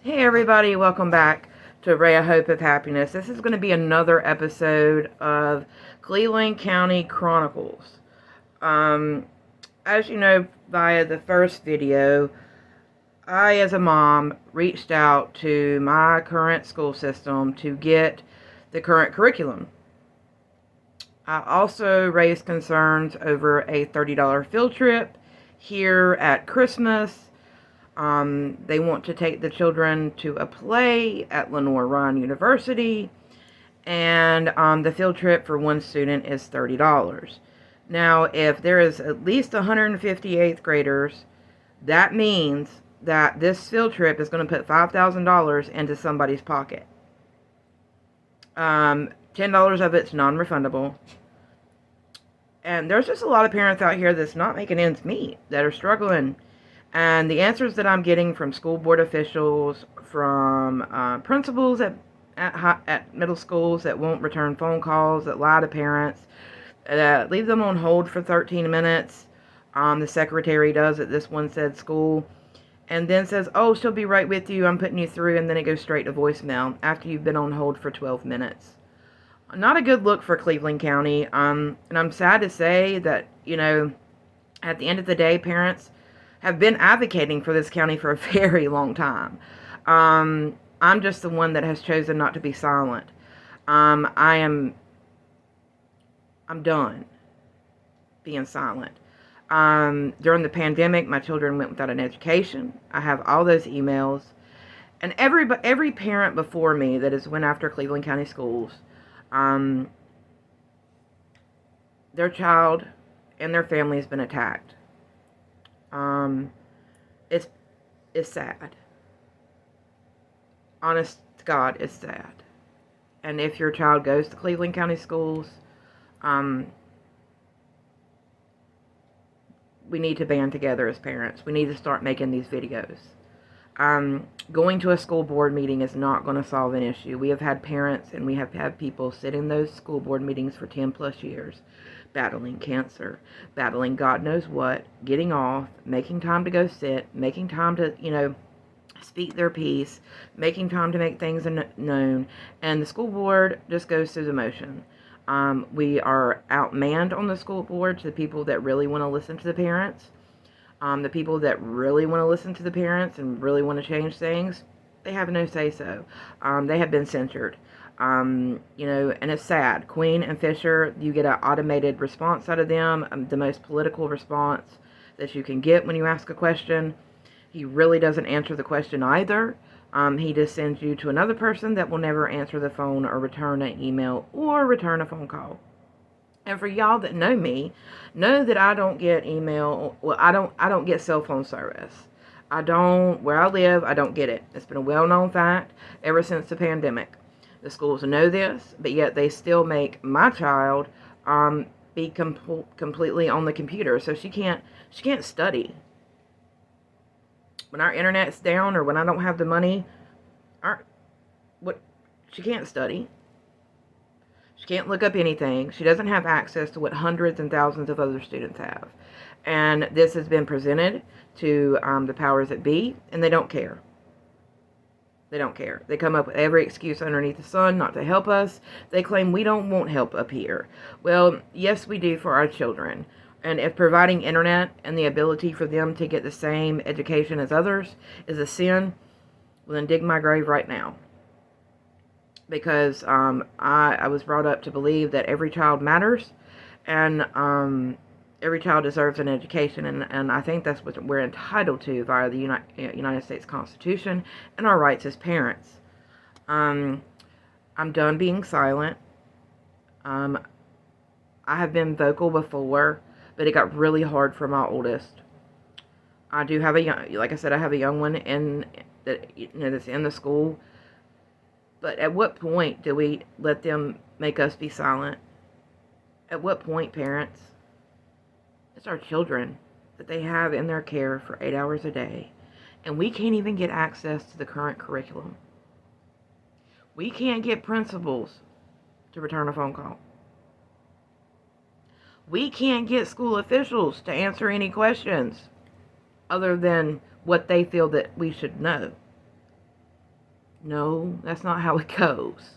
Hey everybody, welcome back to Ray of Hope of Happiness. This is going to be another episode of Cleveland County Chronicles. As you know via the first video, I as a mom reached out to my current school system to get the current curriculum. I also raised concerns over a $30 field trip here at Christmas. They want to take the children to a play at Lenoir-Rhyne University, and the field trip for one student is $30. Now, if there is at least 150 eighth graders, that means that this field trip is going to put $5,000 into somebody's pocket. $10 of it's non-refundable. And there's just a lot of parents out here that's not making ends meet, that are struggling. And the answers that I'm getting from school board officials, from principals at middle schools that won't return phone calls, that lie to parents, that leave them on hold for 13 minutes. The secretary does at this one said school. And then says, oh, she'll be right with you, I'm putting you through. And then it goes straight to voicemail after you've been on hold for 12 minutes. Not a good look for Cleveland County. And I'm sad to say that, at the end of the day, parents have been advocating for this county for a very long time. I'm just the one that has chosen not to be silent. I'm done being silent. During the pandemic, my children went without an education. I have all those emails. And every parent before me that has went after Cleveland County Schools, their child and their family has been attacked. It's sad. Honest to God, it's sad. And if your child goes to Cleveland County Schools, we need to band together as parents. We need to start making these videos. Going to a school board meeting is not going to solve an issue. We have had parents and we have had people sit in those school board meetings for 10 plus years, battling cancer, battling God knows what, getting off, making time to go sit, making time to, speak their piece, making time to make things known, and the school board just goes through the motion. We are outmanned on the school board to the people that really want to listen to the parents. The people that really want to listen to the parents and really want to change things, they have no say-so. They have been censored. And it's sad. Queen and Fisher, you get an automated response out of them, the most political response that you can get when you ask a question. He really doesn't answer the question either. He just sends you to another person that will never answer the phone or return an email or return a phone call. And for y'all that know me, know that I don't get email. Well, I don't get cell phone service. Where I live, I don't get it. It's been a well-known fact ever since the pandemic. The schools know this, but yet they still make my child be completely on the computer, so she can't study. When our internet's down or when I don't have the money, she can't study. She can't look up anything. She doesn't have access to what hundreds and thousands of other students have. And this has been presented to the powers that be, and they don't care. They don't care. They come up with every excuse underneath the sun not to help us. They claim we don't want help up here. Well, yes, we do for our children. And if providing internet and the ability for them to get the same education as others is a sin, well, then dig my grave right now. Because I was brought up to believe that every child matters, and every child deserves an education, and I think that's what we're entitled to via the United States Constitution and our rights as parents. I'm done being silent. I have been vocal before, but it got really hard for my oldest. I do have like I said, I have a young one that's in the school. But at what point do we let them make us be silent? At what point, parents? It's our children that they have in their care for 8 hours a day. And we can't even get access to the current curriculum. We can't get principals to return a phone call. We can't get school officials to answer any questions other than what they feel that we should know. No, that's not how it goes.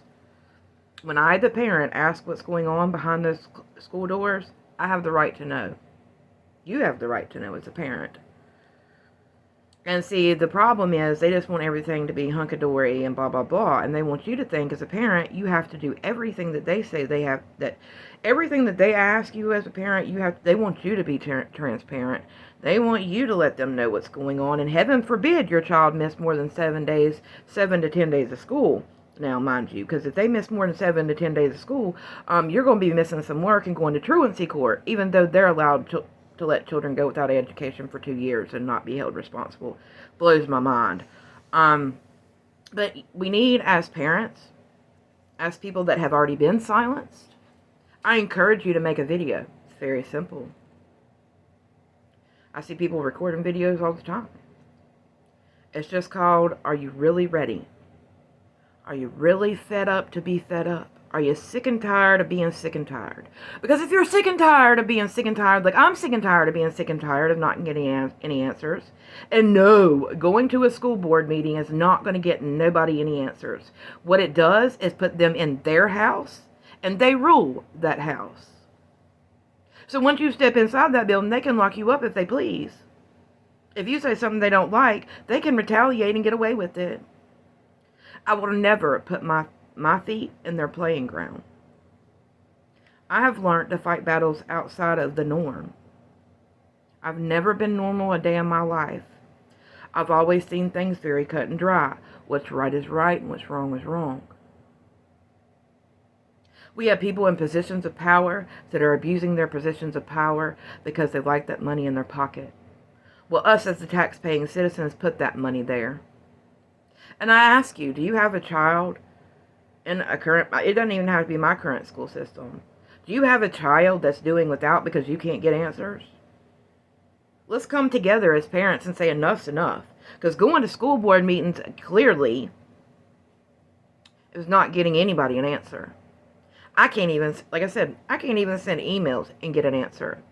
When I, the parent, ask what's going on behind those school doors, I have the right to know. You have the right to know as a parent. And see, the problem is they just want everything to be hunky-dory and blah, blah, blah. And they want you to think as a parent, you have to do everything that they say they have, that everything that they ask you as a parent, they want you to be transparent. They want you to let them know what's going on. And heaven forbid your child miss more than 7 to 10 days of school. Now, mind you, because if they miss more than 7 to 10 days of school, you're going to be missing some work and going to truancy court, even though they're allowed to let children go without education for 2 years and not be held responsible. Blows my mind. But we need, as parents, as people that have already been silenced, I encourage you to make a video. It's very simple. I see people recording videos all the time. It's just called, Are You Really Ready? Are you really fed up to be fed up? Are you sick and tired of being sick and tired? Because if you're sick and tired of being sick and tired, like I'm sick and tired of being sick and tired of not getting any answers. And no, going to a school board meeting is not going to get nobody any answers. What it does is put them in their house, and they rule that house. So once you step inside that building, they can lock you up if they please. If you say something they don't like, they can retaliate and get away with it. I will never put my feet in their playing ground. I have learned to fight battles outside of the norm. I've never been normal a day in my life. I've always seen things very cut and dry. What's right is right and what's wrong is wrong. We have people in positions of power that are abusing their positions of power because they like that money in their pocket. Well, us as the tax-paying citizens put that money there. And I ask you, do you have a child in a current, it doesn't even have to be my current school system. Do you have a child that's doing without because you can't get answers? Let's come together as parents and say enough's enough. Because going to school board meetings clearly is not getting anybody an answer. I can't even, like I said, I can't even send emails and get an answer.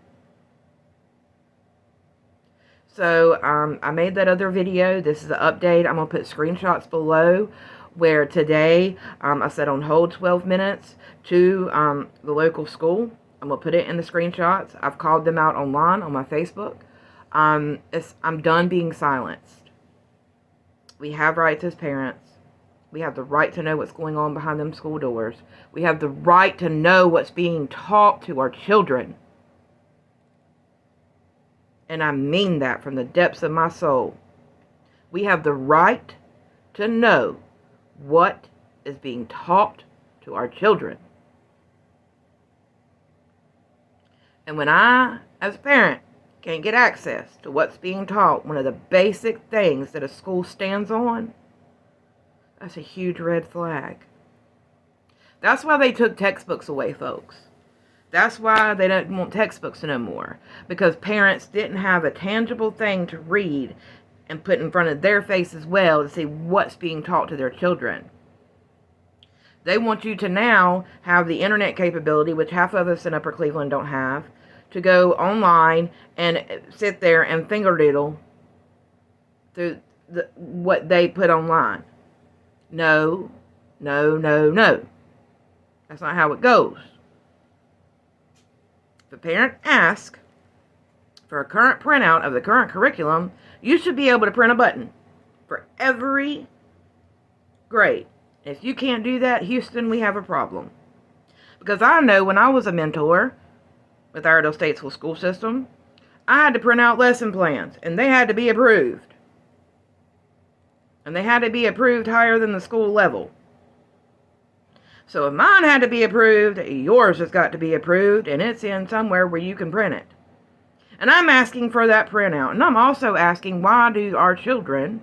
So I made that other video. This is an update. I'm going to put screenshots below where today I set on hold 12 minutes to the local school. I'm going to put it in the screenshots. I've called them out online on my Facebook. I'm done being silenced. We have rights as parents. We have the right to know what's going on behind them school doors. We have the right to know what's being taught to our children. And I mean that from the depths of my soul. We have the right to know what is being taught to our children. And when I, as a parent, can't get access to what's being taught, one of the basic things that a school stands on, that's a huge red flag. That's why they took textbooks away, folks. That's why they don't want textbooks no more. Because parents didn't have a tangible thing to read and put in front of their face as well to see what's being taught to their children. They want you to now have the internet capability, which half of us in Upper Cleveland don't have, to go online and sit there and finger doodle through what they put online. No, no, no, no. That's not how it goes. If a parent asks for a current printout of the current curriculum, you should be able to print a button for every grade. If you can't do that, Houston, we have a problem. Because I know when I was a mentor with Iredell Statesville school system, I had to print out lesson plans, and they had to be approved. And they had to be approved higher than the school level. So if mine had to be approved, yours has got to be approved, and it's in somewhere where you can print it. And I'm asking for that printout. And I'm also asking, why do our children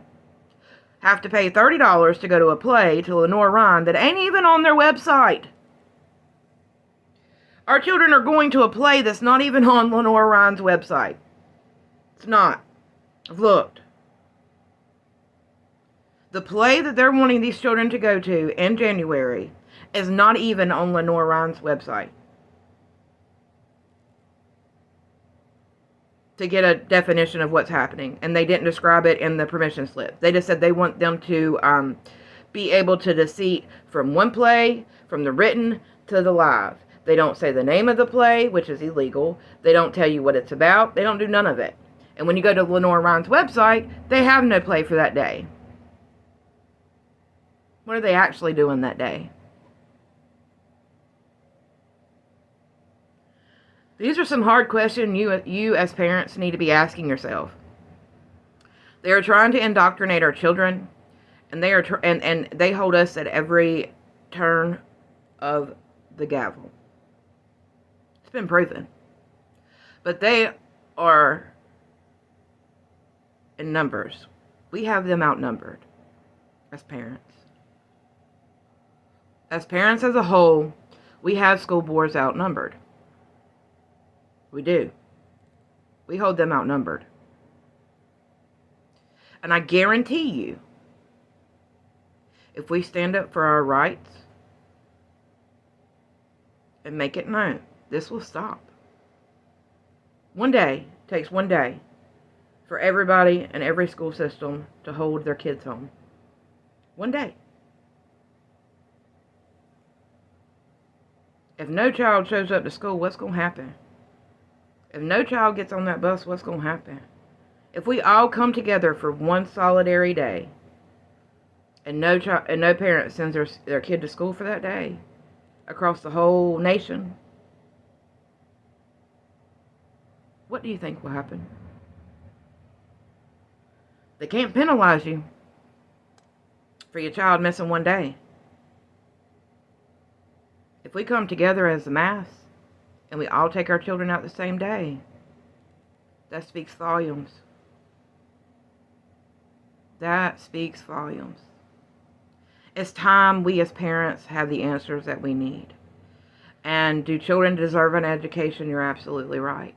have to pay $30 to go to a play to Lenoir-Rhyne that ain't even on their website? Our children are going to a play that's not even on Lenoir-Rhyne's website. It's not. I've looked. The play that they're wanting these children to go to in January is not even on Lenoir-Rhyne's website. To get a definition of what's happening. And they didn't describe it in the permission slip. They just said they want them to be able to deceit from one play, from the written to the live. They don't say the name of the play, which is illegal. They don't tell you what it's about. They don't do none of it. And when you go to Lenore Ryan's website, they have no play for that day. What are they actually doing that day? These are some hard questions you as parents need to be asking yourself. They are trying to indoctrinate our children, and they are and they hold us at every turn of the gavel. It's been proven. But they are in numbers. We have them outnumbered as parents. As parents as a whole, we have school boards outnumbered. We do. We hold them outnumbered. And I guarantee you, if we stand up for our rights and make it known, this will stop. One day, takes one day for everybody in every school system to hold their kids home. One day. If no child shows up to school, what's going to happen? If no child gets on that bus, what's going to happen? If we all come together for one solitary day, and no parent sends their kid to school for that day, across the whole nation, what do you think will happen? They can't penalize you for your child missing one day. If we come together as a mass, and we all take our children out the same day, that speaks volumes. That speaks volumes. It's time we as parents have the answers that we need. And do children deserve an education? You're absolutely right.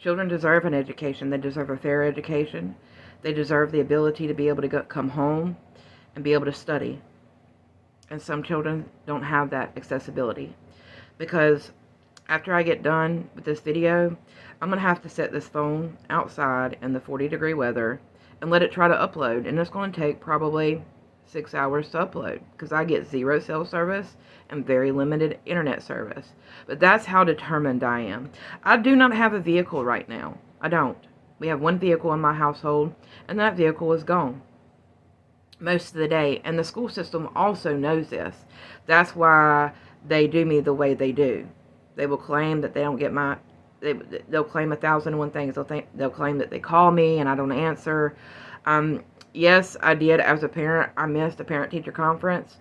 Children deserve an education. They deserve a fair education. They deserve the ability to be able to come home and be able to study. And some children don't have that accessibility. Because after I get done with this video, I'm going to have to set this phone outside in the 40-degree weather and let it try to upload. And it's going to take probably 6 hours to upload because I get 0 cell service and very limited internet service. But that's how determined I am. I do not have a vehicle right now. I don't. We have one vehicle in my household, and that vehicle is gone most of the day. And the school system also knows this. That's why they do me the way they do. They will claim that they don't get they'll claim 1,001 things. They'll claim that they call me and I don't answer. Yes, I did as a parent. I missed a parent-teacher conference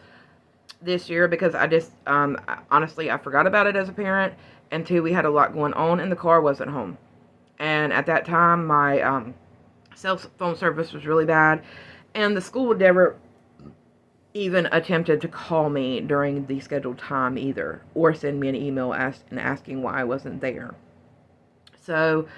this year because I just, honestly, I forgot about it as a parent. And two, we had a lot going on and the car wasn't home. And at that time, my cell phone service was really bad. And the school would never even attempted to call me during the scheduled time either, or send me an email asking why I wasn't there. So,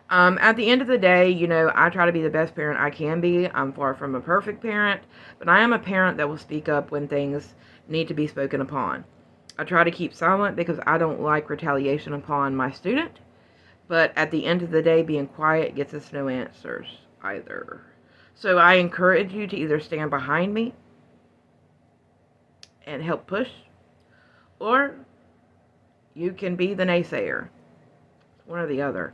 at the end of the day, you know, I try to be the best parent I can be. I'm far from a perfect parent, but I am a parent that will speak up when things need to be spoken upon. I try to keep silent because I don't like retaliation upon my student, but at the end of the day, being quiet gets us no answers either. So I encourage you to either stand behind me and help push, or you can be the naysayer. One or the other.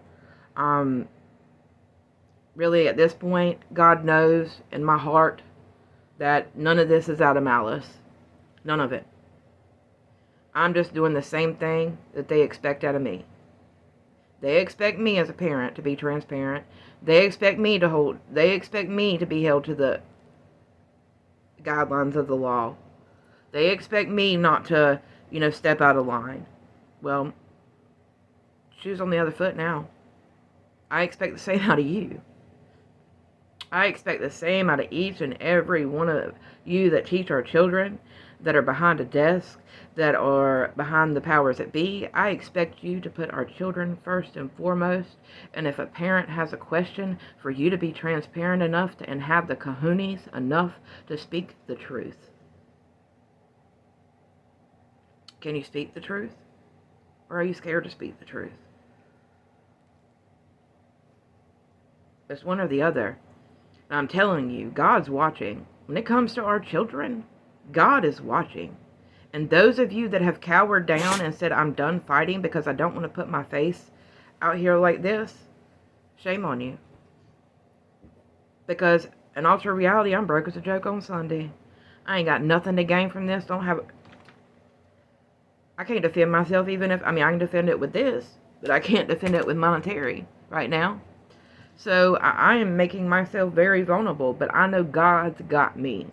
Really, at this point, God knows in my heart that none of this is out of malice. None of it. I'm just doing the same thing that they expect out of me. They expect me as a parent to be transparent. They expect me to be held to the guidelines of the law. They expect me not to, step out of line. Well, shoes on the other foot now. I expect the same out of you. I expect the same out of each and every one of you that teach our children, that are behind a desk, that are behind the powers that be. I expect you to put our children first and foremost. And if a parent has a question, for you to be transparent enough and have the kahunas enough to speak the truth. Can you speak the truth? Or are you scared to speak the truth? It's one or the other. And I'm telling you, God's watching. when it comes to our children, God is watching. And those of you that have cowered down and said, I'm done fighting because I don't want to put my face out here like this, shame on you. Because in all true reality, I'm broke as a joke on Sunday. I ain't got nothing to gain from this. I can't defend myself even if, I can defend it with this, but I can't defend it with monetary right now. So I am making myself very vulnerable, but I know God's got me.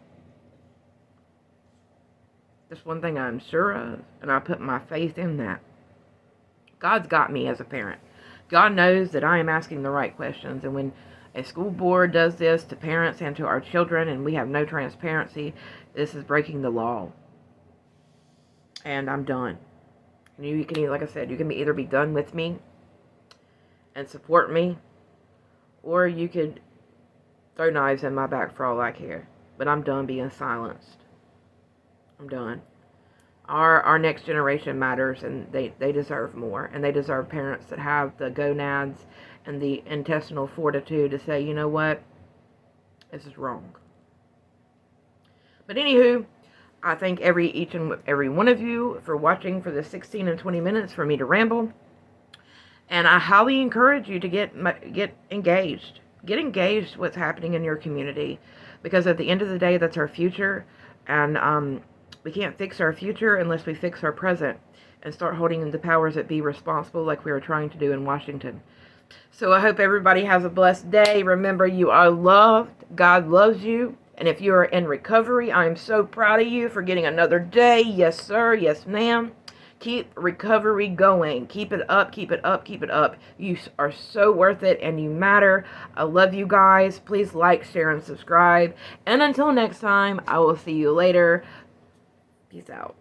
That's one thing I'm sure of, and I put my faith in that. God's got me as a parent. God knows that I am asking the right questions, and when a school board does this to parents and to our children, and we have no transparency, this is breaking the law. And I'm done. And you can, like I said, you can either be done with me and support me, or you could throw knives in my back for all I care. But I'm done being silenced. I'm done. Our next generation matters, and they deserve more. And they deserve parents that have the gonads and the intestinal fortitude to say, you know what, this is wrong. But anywho, I thank each and every one of you for watching for the 16 and 20 minutes for me to ramble. And I highly encourage you to get engaged. Get engaged with what's happening in your community. Because at the end of the day, that's our future. And we can't fix our future unless we fix our present. And start holding the powers that be responsible like we are trying to do in Washington. So I hope everybody has a blessed day. Remember, you are loved. God loves you. And if you are in recovery, I am so proud of you for getting another day. Yes, sir. Yes, ma'am. Keep recovery going. Keep it up, keep it up, keep it up. You are so worth it and you matter. I love you guys. Please like, share, and subscribe. And until next time, I will see you later. Peace out.